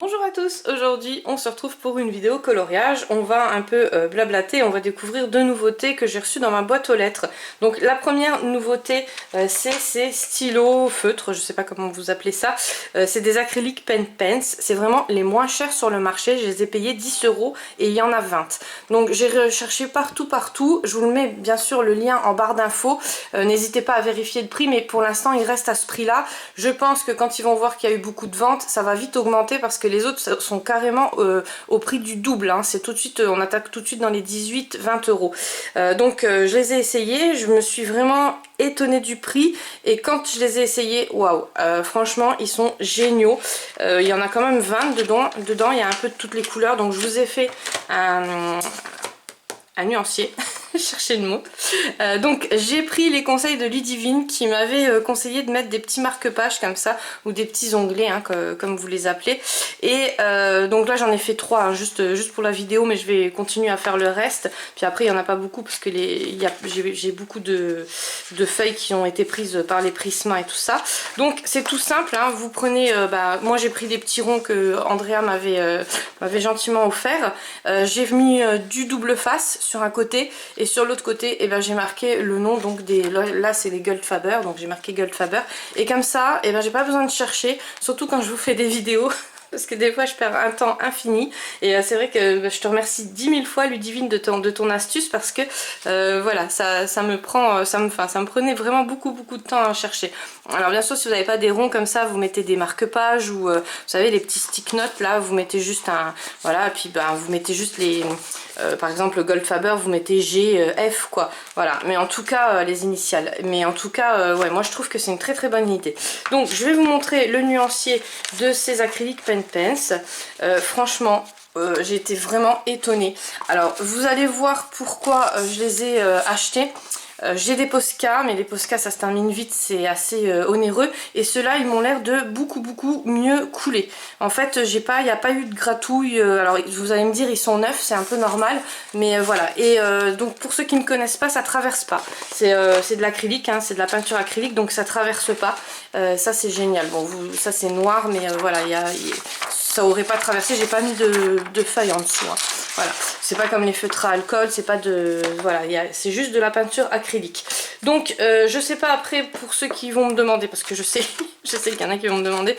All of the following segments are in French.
Bonjour à tous, aujourd'hui on se retrouve pour une vidéo coloriage. On va un peu blablater, on va découvrir deux nouveautés que j'ai reçues dans ma boîte aux lettres. Donc la première nouveauté c'est ces stylos feutres, je sais pas comment vous appelez ça. C'est des acryliques pen pens, c'est vraiment les moins chers sur le marché, je les ai payés 10 € et il y en a 20. Donc j'ai recherché partout, je vous le mets bien sûr le lien en barre d'infos. N'hésitez pas à vérifier le prix, mais pour l'instant il reste à ce prix là. Je pense que quand ils vont voir qu'il y a eu beaucoup de ventes, ça va vite augmenter parce que les autres sont carrément au prix du double, hein. C'est tout de suite, on attaque tout de suite dans les 18-20 €. Donc je les ai essayés, je me suis vraiment étonnée du prix et quand je les ai essayés, waouh, franchement ils sont géniaux. Il y en a quand même 20 dedans, il y a un peu de toutes les couleurs, donc je vous ai fait un nuancier. Chercher le mot. Donc j'ai pris les conseils de Ludivine qui m'avait conseillé de mettre des petits marque-pages comme ça, ou des petits onglets hein, comme vous les appelez. Et donc là j'en ai fait 3 hein, juste pour la vidéo, mais je vais continuer à faire le reste. Puis après il n'y en a pas beaucoup parce que j'ai beaucoup de feuilles qui ont été prises par les Prisma et tout ça. Donc c'est tout simple, hein, vous prenez, moi j'ai pris des petits ronds que Andrea m'avait gentiment offert. J'ai mis du double face sur un côté. Et sur l'autre côté, eh ben, j'ai marqué le nom, donc là c'est les Goldfaber, donc j'ai marqué Goldfaber. Et comme ça, eh ben, j'ai pas besoin de chercher, surtout quand je vous fais des vidéos. Parce que des fois je perds un temps infini. Et c'est vrai que je te remercie 10 000 fois Ludivine de ton astuce. Parce que voilà, ça me prenait vraiment beaucoup de temps à chercher. Alors bien sûr si vous n'avez pas des ronds comme ça, vous mettez des marque-pages. Ou vous savez les petits stick notes là, vous mettez juste un... Voilà, et puis vous mettez juste les... par exemple le Goldfaber, vous mettez G, F quoi. Voilà, mais en tout cas les initiales. Mais en tout cas, ouais, moi je trouve que c'est une très bonne idée. Donc je vais vous montrer le nuancier de ces acryliques pen pens. Franchement, j'ai été vraiment étonnée. Alors vous allez voir pourquoi je les ai achetés. J'ai des Posca, mais les Posca ça se termine vite, c'est assez onéreux. Et ceux-là ils m'ont l'air de beaucoup mieux couler. En fait il n'y a pas eu de gratouille. Alors vous allez me dire ils sont neufs, c'est un peu normal. Mais voilà. Et donc pour ceux qui ne connaissent pas, ça traverse pas. C'est de l'acrylique, hein, c'est de la peinture acrylique, donc ça traverse pas. Ça c'est génial. Bon ça c'est noir, mais voilà, ça aurait pas traversé, j'ai pas mis de feuilles en dessous. Hein. Voilà, c'est pas comme les feutres à alcool, c'est pas de... Voilà, c'est juste de la peinture acrylique. Donc, je sais pas après pour ceux qui vont me demander, parce que je sais qu'il y en a qui vont me demander,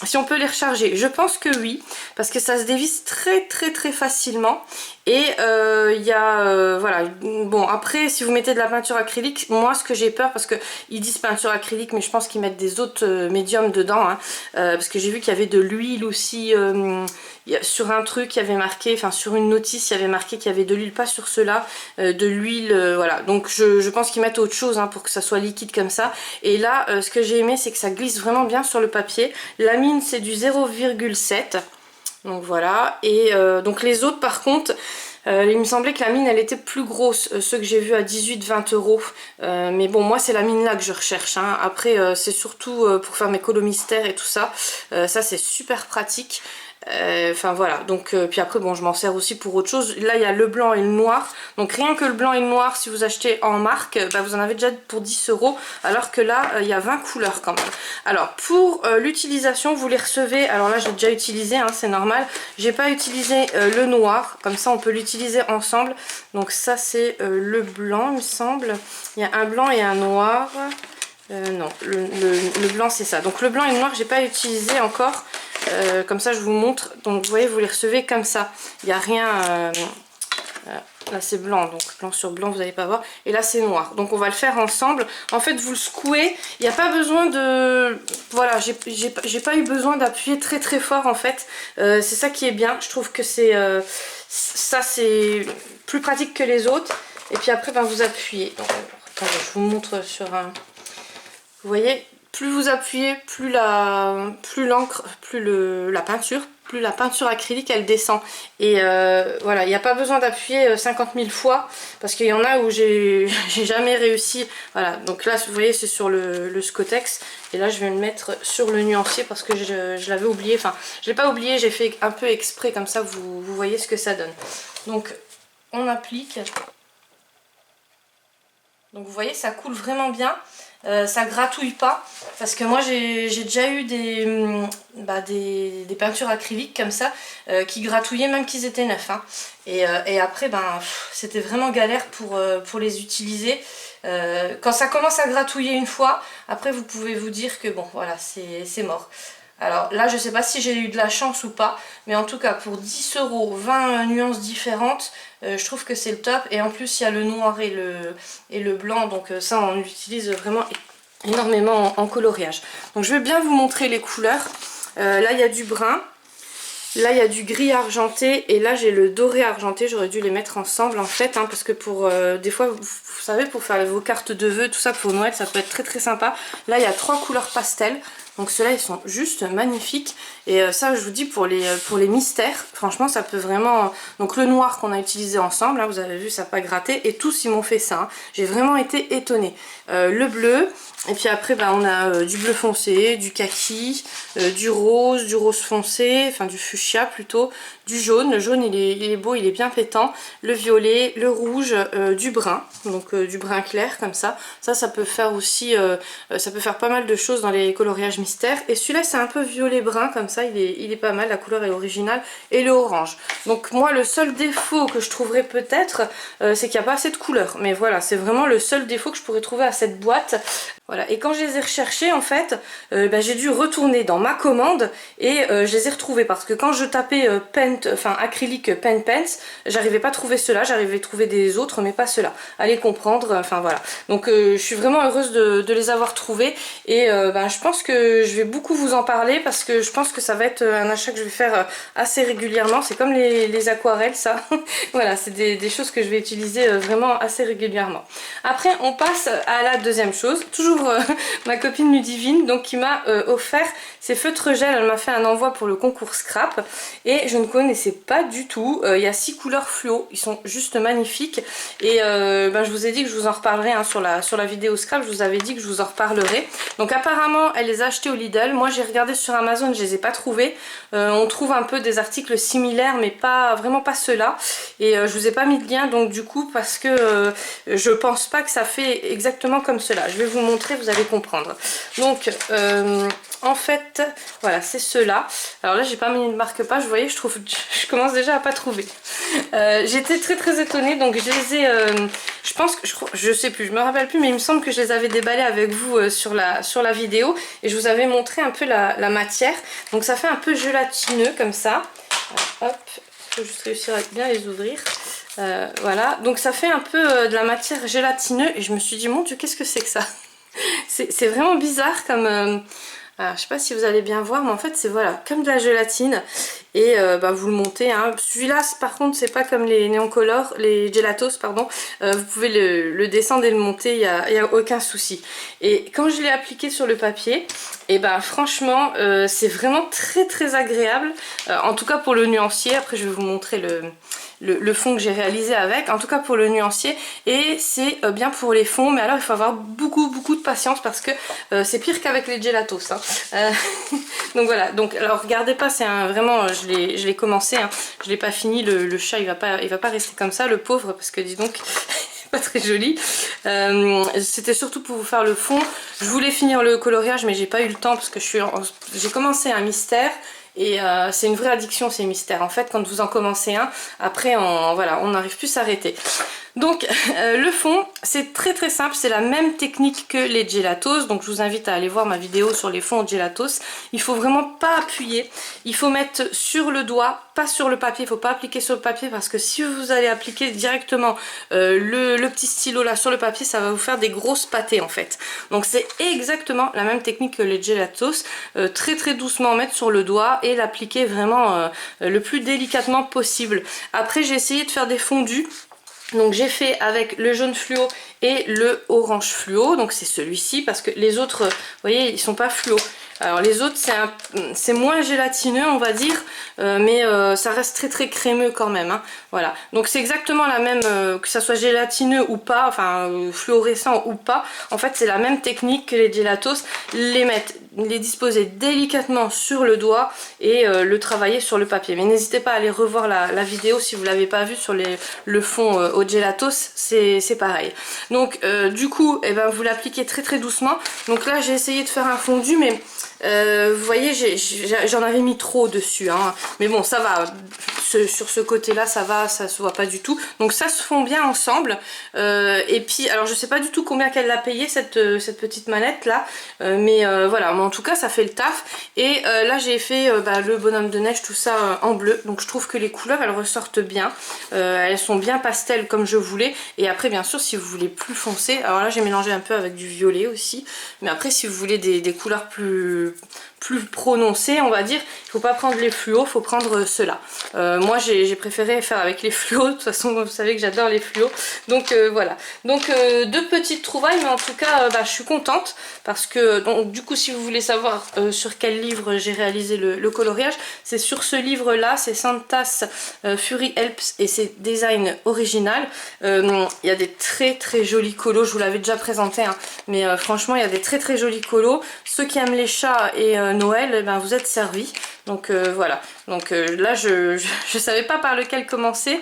si on peut les recharger. Je pense que oui, parce que ça se dévisse très facilement. Et voilà, bon après si vous mettez de la peinture acrylique, moi ce que j'ai peur, parce que ils disent peinture acrylique, mais je pense qu'ils mettent des autres médiums dedans, hein, parce que j'ai vu qu'il y avait de l'huile aussi, sur un truc il y avait marqué, enfin sur une notice il y avait marqué qu'il y avait de l'huile, pas sur cela, de l'huile, voilà, donc je pense qu'ils mettent autre chose hein, pour que ça soit liquide comme ça. Et là ce que j'ai aimé c'est que ça glisse vraiment bien sur le papier. La mine c'est du 0,7. Donc voilà, et donc les autres par contre, il me semblait que la mine elle était plus grosse, ceux que j'ai vus à 18-20 €. Mais bon moi c'est la mine là que je recherche, hein. Après c'est surtout pour faire mes colos mystères et tout ça, ça c'est super pratique. Enfin voilà, donc puis après bon je m'en sers aussi pour autre chose. Là il y a le blanc et le noir, donc rien que le blanc et le noir si vous achetez en marque, vous en avez déjà pour 10 €, alors que là il y a 20 couleurs quand même. Alors pour l'utilisation, vous les recevez, alors là j'ai déjà utilisé, hein, c'est normal, j'ai pas utilisé le noir, comme ça on peut l'utiliser ensemble. Donc ça c'est le blanc il me semble, il y a un blanc et un noir. Non, le blanc c'est ça. Donc le blanc et le noir j'ai pas utilisé encore. Comme ça je vous montre. Donc vous voyez, vous les recevez comme ça. Il n'y a rien. Là c'est blanc, donc blanc sur blanc vous n'allez pas voir. Et là c'est noir. Donc on va le faire ensemble. En fait vous le secouez. Il n'y a pas besoin de... Voilà, j'ai pas eu besoin d'appuyer très fort en fait. C'est ça qui est bien. Je trouve que c'est... ça c'est plus pratique que les autres. Et puis après vous appuyez. Donc, attendez, je vous montre sur un... Vous voyez, plus vous appuyez, plus l'encre, la peinture acrylique elle descend. Et voilà, il n'y a pas besoin d'appuyer 50 000 fois, parce qu'il y en a où j'ai jamais réussi. Voilà, donc là vous voyez c'est sur le Scotex, et là je vais le mettre sur le nuancier parce que je l'avais oublié. Enfin, je l'ai pas oublié, j'ai fait un peu exprès, comme ça vous voyez ce que ça donne. Donc on applique. Donc vous voyez ça coule vraiment bien. ça gratouille pas. Parce que moi j'ai déjà eu des peintures acryliques comme ça qui gratouillaient même qu'ils étaient neufs. Hein. Et après c'était vraiment galère pour les utiliser. Quand ça commence à gratouiller une fois, après vous pouvez vous dire que bon voilà c'est mort. Alors là je sais pas si j'ai eu de la chance ou pas, mais en tout cas pour 10 €, 20 nuances différentes, je trouve que c'est le top. Et en plus il y a le noir et le blanc, donc ça on l'utilise vraiment énormément en coloriage. Donc je vais bien vous montrer les couleurs. Là il y a du brun, là il y a du gris argenté et là j'ai le doré argenté. J'aurais dû les mettre ensemble en fait, hein, parce que pour des fois vous savez, pour faire vos cartes de vœux, tout ça pour Noël, ça peut être très sympa. Là il y a 3 couleurs pastel. Donc ceux-là ils sont juste magnifiques. Et ça je vous dis pour les mystères, franchement ça peut vraiment... Donc le noir qu'on a utilisé ensemble, là vous avez vu ça n'a pas gratté. Et tous ils m'ont fait ça, hein. J'ai vraiment été étonnée. Le bleu, et puis après on a du bleu foncé, du kaki, du rose foncé, enfin du fuchsia plutôt, du jaune. Le jaune il est beau, il est bien pétant. Le violet, le rouge, du brun, donc du brun clair comme ça. Ça peut faire aussi, ça peut faire pas mal de choses dans les coloriages mystères. Et celui-là c'est un peu violet brun comme ça, il est pas mal, la couleur est originale. Et le orange. Donc moi le seul défaut que je trouverais peut-être, c'est qu'il n'y a pas assez de couleurs. Mais voilà, c'est vraiment le seul défaut que je pourrais trouver à cette boîte. Voilà, et quand je les ai recherchés en fait, j'ai dû retourner dans ma commande et je les ai retrouvés parce que quand je tapais acrylique pen pens, j'arrivais pas à trouver ceux-là, j'arrivais à trouver des autres mais pas ceux-là. Allez comprendre, enfin voilà. Donc je suis vraiment heureuse de les avoir trouvés et je pense que je vais beaucoup vous en parler parce que je pense que ça va être un achat que je vais faire assez régulièrement. C'est comme les aquarelles ça. Voilà, c'est des choses que je vais utiliser vraiment assez régulièrement. Après on passe à la deuxième chose, toujours ma copine Ludivine donc qui m'a offert ces feutres gel. Elle m'a fait un envoi pour le concours scrap et je ne connaissais pas du tout. Il y a 6 couleurs fluo, ils sont juste magnifiques et je vous ai dit que je vous en reparlerai, hein, sur la vidéo scrap. Je vous avais dit que je vous en reparlerai. Donc apparemment elle les a achetés au Lidl. Moi j'ai regardé sur Amazon, je les ai pas trouvés. On trouve un peu des articles similaires mais vraiment pas ceux-là et je vous ai pas mis de lien donc du coup parce que je pense pas que ça fait exactement comme cela. Je vais vous montrer, vous allez comprendre. Donc en fait voilà c'est ceux-là. Alors là j'ai pas mis de marque-page, vous voyez, je commence déjà à pas trouver. J'étais très étonnée donc je les ai je pense que je sais plus, je me rappelle plus, mais il me semble que je les avais déballés avec vous sur la vidéo et je vous avais montré un peu la matière. Donc ça fait un peu gélatineux comme ça. Alors, hop, faut juste réussir à bien les ouvrir. Voilà, donc ça fait un peu de la matière gélatineux et je me suis dit mon Dieu, qu'est-ce que c'est que ça? C'est vraiment bizarre comme... je sais pas si vous allez bien voir, mais en fait c'est voilà comme de la gélatine et vous le montez, hein. Celui-là par contre c'est pas comme les néoncolores, les gelatos pardon, vous pouvez le descendre et le monter, il n'y a aucun souci. Et quand je l'ai appliqué sur le papier, et franchement c'est vraiment très agréable, en tout cas pour le nuancier. Après je vais vous montrer le fond que j'ai réalisé avec, en tout cas pour le nuancier, et c'est bien pour les fonds. Mais alors il faut avoir beaucoup de patience parce que c'est pire qu'avec les gelatos, hein. Donc voilà, donc alors regardez pas, c'est vraiment je l'ai commencé, hein. Je l'ai pas fini, le chat il va pas rester comme ça, le pauvre, parce que dis donc pas très joli. C'était surtout pour vous faire le fond. Je voulais finir le coloriage mais j'ai pas eu le temps parce que j'ai commencé un mystère. Et c'est une vraie addiction ces mystères. En fait quand vous en commencez un, après on n'arrive plus à s'arrêter. Donc le fond c'est très simple, c'est la même technique que les gelatos. Donc je vous invite à aller voir ma vidéo sur les fonds gelatos. Il faut vraiment pas appuyer, il faut mettre sur le doigt, pas sur le papier. Il faut pas appliquer sur le papier parce que si vous allez appliquer directement le petit stylo là sur le papier, ça va vous faire des grosses pâtées en fait. Donc c'est exactement la même technique que les gelatos. Très doucement mettre sur le doigt et l'appliquer vraiment le plus délicatement possible. Après j'ai essayé de faire des fondus. Donc j'ai fait avec le jaune fluo et le orange fluo, donc c'est celui-ci parce que les autres, vous voyez, ils sont pas fluo. Alors les autres c'est moins gélatineux on va dire, mais ça reste très très crémeux quand même, hein. Voilà, donc c'est exactement la même, que ça soit gélatineux ou pas, enfin fluorescent ou pas, en fait c'est la même technique que les gelatos, les disposer délicatement sur le doigt et le travailler sur le papier. Mais n'hésitez pas à aller revoir la vidéo si vous ne l'avez pas vu sur le fond au gelatos, c'est pareil. Donc du coup, eh ben, vous l'appliquez très très doucement. Donc là j'ai essayé de faire un fondu, mais vous voyez j'en avais mis trop dessus, hein. Mais bon ça va, sur ce côté là ça va, ça se voit pas du tout. Donc ça se fond bien ensemble, et puis alors je sais pas du tout combien qu'elle l'a payé cette petite manette là, mais voilà, mais en tout cas ça fait le taf. Et là j'ai fait le bonhomme de neige, tout ça en bleu, donc je trouve que les couleurs elles ressortent bien, elles sont bien pastel comme je voulais. Et après bien sûr si vous voulez plus foncé, alors là j'ai mélangé un peu avec du violet aussi, mais après si vous voulez des couleurs plus prononcées on va dire, il faut pas prendre les fluos, il faut prendre ceux-là. Moi j'ai préféré faire avec les fluos, de toute façon vous savez que j'adore les fluos, donc voilà. Donc deux petites trouvailles, mais en tout cas je suis contente parce que donc, du coup si vous voulez savoir sur quel livre j'ai réalisé le coloriage, c'est sur ce livre là, c'est Santa's Fury Helps et c'est design original. Il y a des très très jolis colos, je vous l'avais déjà présenté, hein, mais franchement il y a des très très jolis colos. Ceux qui aiment les chats et Noël, eh ben, vous êtes servis. Donc voilà, donc là je savais pas par lequel commencer,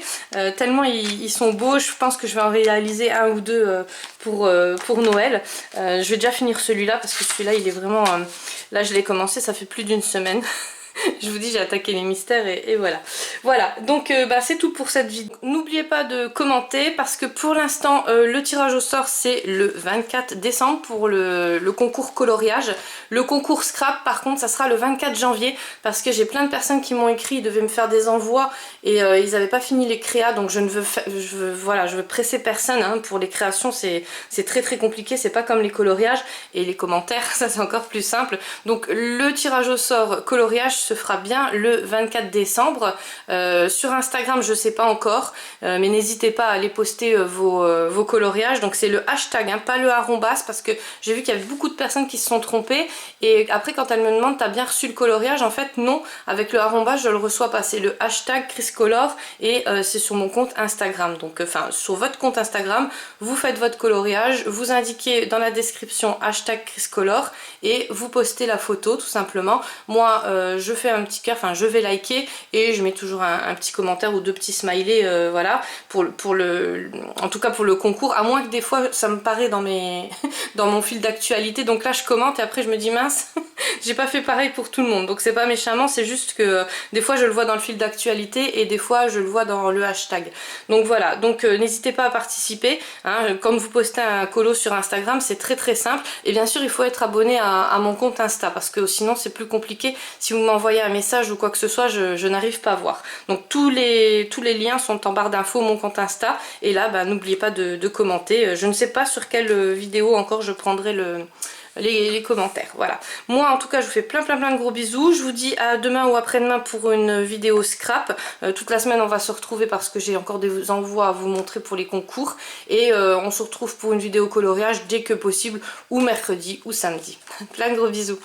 tellement ils sont beaux. Je pense que je vais en réaliser un ou deux pour Noël. Je vais déjà finir celui-là parce que celui-là il est vraiment... là je l'ai commencé, ça fait plus d'une semaine. Je vous dis, j'ai attaqué les mystères et voilà. Voilà, donc c'est tout pour cette vidéo. N'oubliez pas de commenter parce que pour l'instant, le tirage au sort c'est le 24 décembre pour le concours coloriage. Le concours scrap par contre, ça sera le 24 janvier parce que j'ai plein de personnes qui m'ont écrit, ils devaient me faire des envois et ils n'avaient pas fini les créas, donc je veux presser personne, hein. Pour les créations c'est très très compliqué, c'est pas comme les coloriages et les commentaires, ça c'est encore plus simple. Donc le tirage au sort coloriage se fera bien le 24 décembre. Sur Instagram je sais pas encore, mais n'hésitez pas à aller poster vos coloriages. Donc c'est le hashtag, hein, pas le arrobas, parce que j'ai vu qu'il y avait beaucoup de personnes qui se sont trompées et après quand elles me demandent t'as bien reçu le coloriage, en fait non, avec le arrobas je le reçois pas, c'est le hashtag ChrisColor et c'est sur mon compte Instagram. Donc enfin sur votre compte Instagram vous faites votre coloriage, vous indiquez dans la description hashtag ChrisColor et vous postez la photo tout simplement. Moi je fais un petit cœur, enfin je vais liker et je mets toujours un petit commentaire ou deux petits smileys, voilà, en tout cas pour le concours, à moins que des fois ça me paraît dans mon fil d'actualité, donc là je commente et après je me dis mince, j'ai pas fait pareil pour tout le monde, donc c'est pas méchamment, c'est juste que des fois je le vois dans le fil d'actualité et des fois je le vois dans le hashtag. Donc voilà, donc n'hésitez pas à participer, hein. Quand vous postez un colo sur Instagram c'est très très simple et bien sûr il faut être abonné à mon compte Insta parce que sinon c'est plus compliqué. Si vous m'envoyez un message ou quoi que ce soit, je n'arrive pas à voir. Donc tous les liens sont en barre d'infos, mon compte Insta. Et là, n'oubliez pas de commenter. Je ne sais pas sur quelle vidéo encore je prendrai les commentaires. Voilà. Moi, en tout cas, je vous fais plein de gros bisous. Je vous dis à demain ou après-demain pour une vidéo scrap. Toute la semaine, on va se retrouver parce que j'ai encore des envois à vous montrer pour les concours. Et on se retrouve pour une vidéo coloriage dès que possible, ou mercredi ou samedi. Plein de gros bisous.